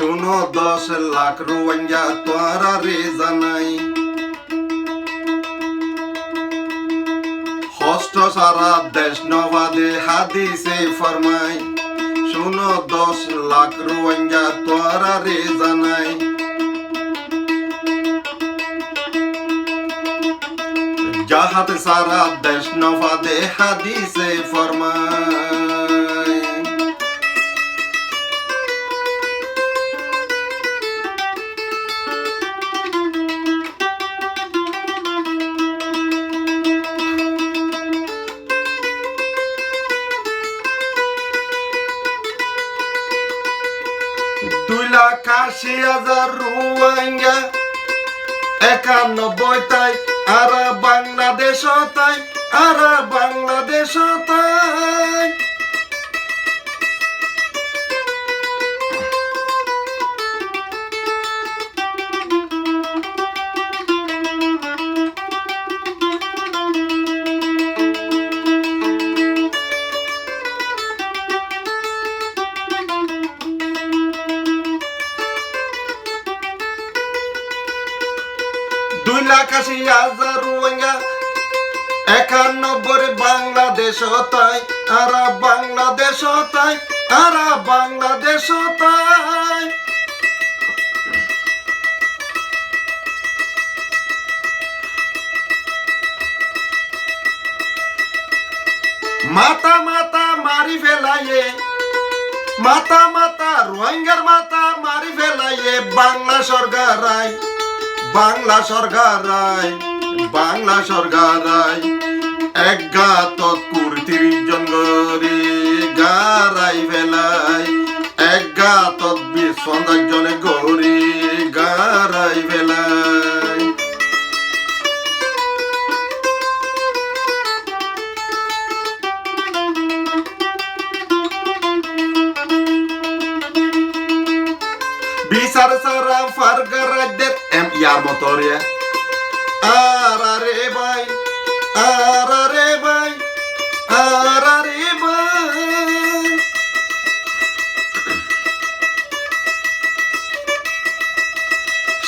শুনো 10 লাখ রোহিঙ্গা তোরা রে জানাই হস্ত সারা দেশ নবাদে হাদিসে ফরমাই শুনো 10 লাখ রোহিঙ্গা তোরা রে জানাই জাহাতে সারা দেশ নবাদে হাদিসে ফরমাই 2,80,000 রোহিঙ্গা 91 তাই আর বাংলাদেশ তাই আর বাংলাদেশ তাই রোহিঙ্গা 91 বাংলাদেশ তাই আর বাংলাদেশ তাই আর বাংলাদেশ তাই মাতা মাতা মারি ফেলাইয়ে মাতা মাতা রোহিঙ্গার মাতা মারি ফেলাইয়ে বাংলা সরকার রায় বাংলা সরকার রায় বাংলা সরকার রায় এক গাত কুড়ি জন গরি গারাই ফেলাই এক গাত 20 জনে গরি গারাই ফেলাই বিচার সারা ফারগা রাজ্যের ইয়ার মতরিয়া আরে ভাই আরে ভাই আরে ভাই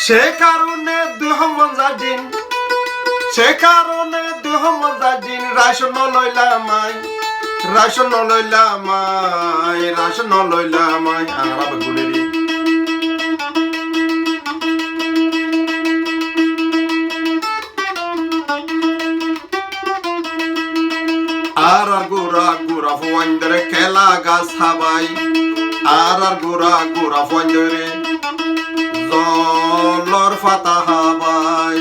সে কারণে 2000 সে কারণে 2000 রাশন লইলামাই রাশন লইলামাই রাশন লইলামাই আরাব গুলেরি আর গোরা গোরা ফোয়াইন্দরে খেলা গাছ হাবাই আর গোরা গোরা ফোয়াইন্দরে জলর ফাতা হাবাই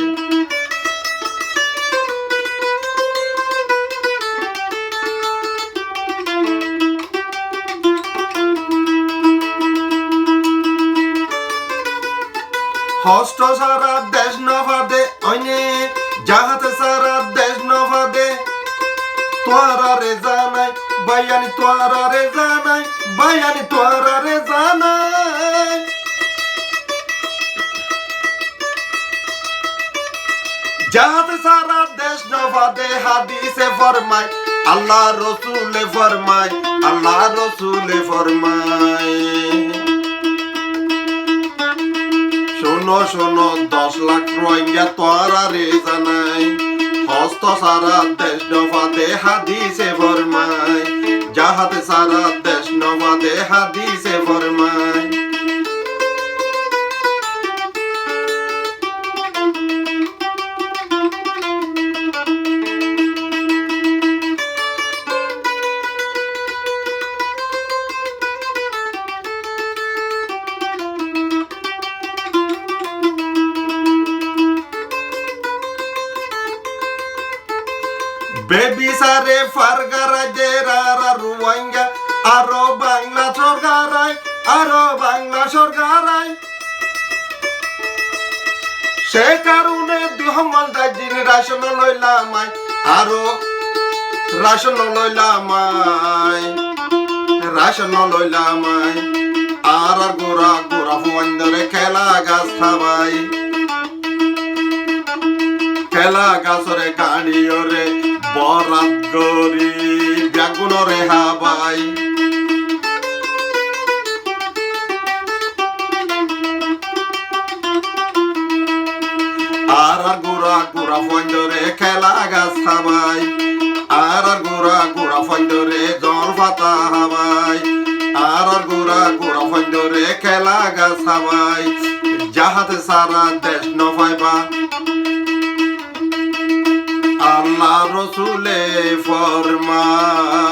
হস্ত সারা দেশ নভাদে অনে জাহাতে সারা দেশ নভাদে তোরা রে জানাই বায়ানি তোরা রে জানাই বায়ানি তোরা রে জানাই জাহাতে সারা দেশ নবাদে হাদিসে ফরমাই আল্লাহ রসুলে ফরমাই আল্লাহ রসুলে ফরমাই শোনো শোনো 10 লাখ রোহিঙ্গা তোরা রে জানাই হস্ত সারা দেশ নবাদে হাদিসে ফরমাই জাহাতে সারা দেশ নবাদে হাদিসে ফরমাই বেবিসারে ফারগা রাজ্যের আর রোহিঙ্গা আরো বাংলা সরকারাই আরো বাংলা সরকারাই সে কারণে 2000 রাশন লইলামাই আরো রাশন লইলামাই রাশন লইলামাই আর গোরা গোরা ফোয়াইন্দরে খেলা গাছ খাবাই খেলা গাছরে গাড়িওরে বরাত গরি ব্যাগুনরে হাবাই আর গুড়া গুড়া ফন্দরে খেলা গাছ খাবাই আর গুড়া গুড়া ফন্দরে জল পাতা হাবাই আর গুড়া গুড়া ফন্দরে খেলা গাছ খাবাই যাহাতে সারা দেশ নফাইবা আল্লাহ রসুলে ফরমান